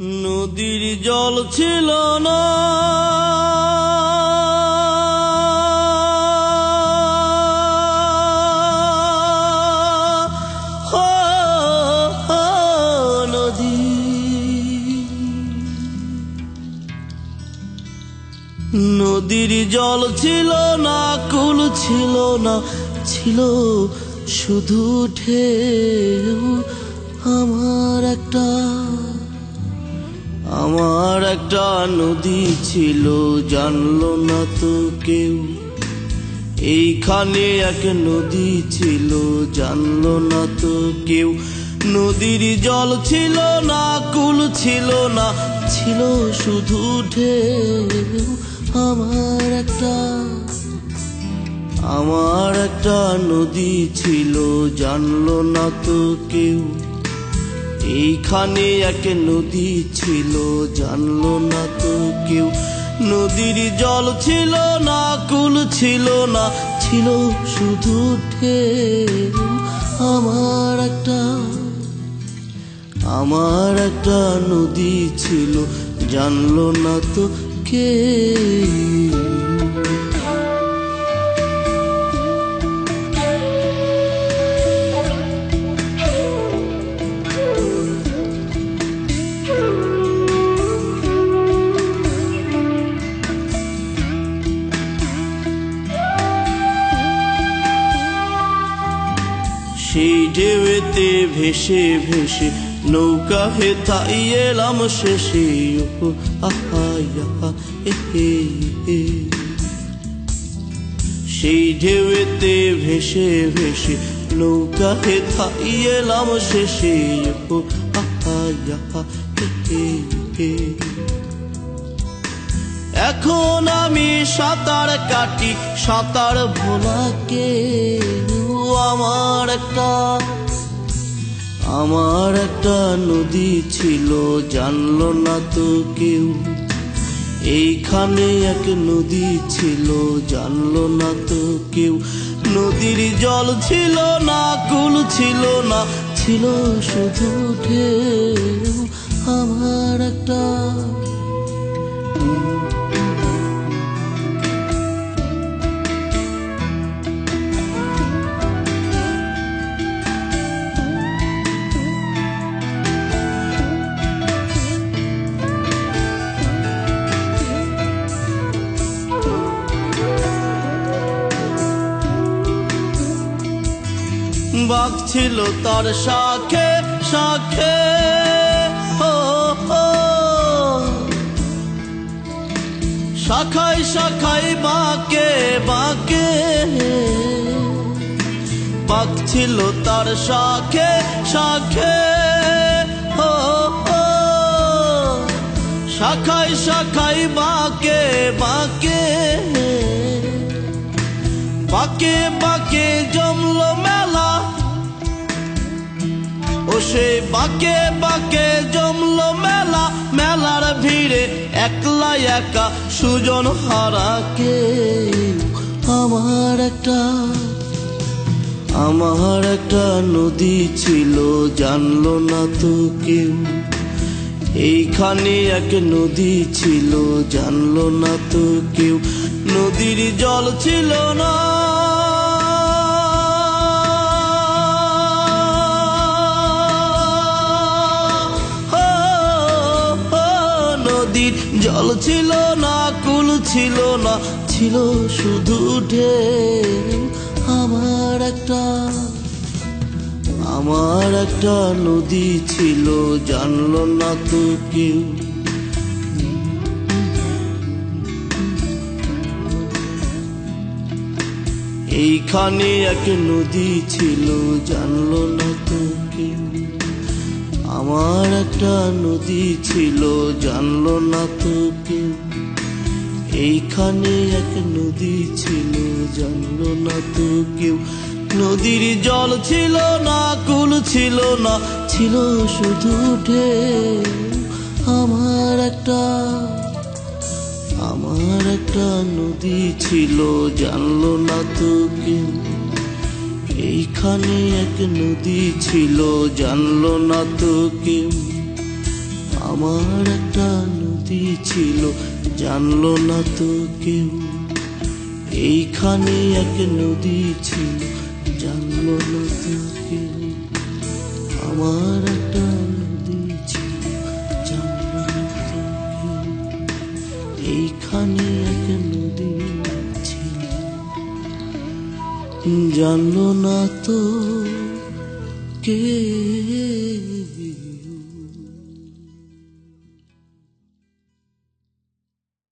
নদীর জল ছিল না, নদীর জল ছিল না, কুল ছিল না, ছিল শুধু ঢেউ। আমার একটা নদী ছিল, জানলো না তো কেউ। এইখানে এক নদী ছিল, জানলো না তো কেউ। নদীর জল ছিল না, কুল ছিল না, ছিল শুধু ঢেউ। আমার একটা নদী ছিল, জানলো না তো কেউ। এইখানে এক নদী ছিল, জানলো না তো কেউ। নদীর জল ছিল না, কুল ছিল না, ছিল শুধু ঢেউ। আমার একটা নদী ছিল, জানলো না তো কেউ। সেই ঢেউতে ভেসে ভেসে নৌকা হেথাই এলাম শেষে। সেই ঢেউতে ভেসে ভেসে নৌকা হেথাই এলাম শেষে। এখন আমি সাঁতার কাটি, সাঁতার ভোলাকে। আমার একটা নদী ছিল, জানলো না তো কেউ। এইখানে এক নদী ছিল, জানলো না তো কেউ। নদীর জল ছিল না, কুল ছিল না, ছিল শুধু ঢেউ। আমার একটা বাঘ ছিল তার শাখে শাখে, শাখায় শাখায় বাঁকে বাঁকে। বাঘ ছিল তার শাখে শাখে, শাখায় শাখায় বাঁকে বাঁকে। বাঁকে বাঁকে জমলো মেলা, ও সে বাঁকে বাঁকে জমলো মেলা। মেলার ভিড়ে একলা একা সুজন হারা কেউ। আমার একটা নদী ছিল, জানলো না তো কেউ। এইখানে এক নদী ছিল, জানলো না তো কেউ। নদীর জল ছিল না, নদীর জল ছিল না, কুল ছিল না, ছিল শুধু ঢেউ। আমার একটা নদী ছিল, জানলো না তো কেউ। এইখানে এক নদী ছিল, জানলো না তো কেউ। আমার একটা নদী ছিল, জানলো না তো কেউ। এইখানে এক নদী ছিল, জানলো না তো কেউ। নদীর জল ছিল না, কুল ছিল না, ছিল শুধু ঢেউ। আমার একটা নদী ছিল, জানলো না তো কেউ। এইখানে এক নদী ছিল, জানলো না তো কেউ। আমার একটা নদী ছিল, জানলো না তো কেউ। এইখানে এক নদী ছিল, জানলো না তো কেউ। আমার একটা নদী ছিল, জানলো না তো কেউ। এইখানে এক নদী ছিল, জানলো না তো কেউ।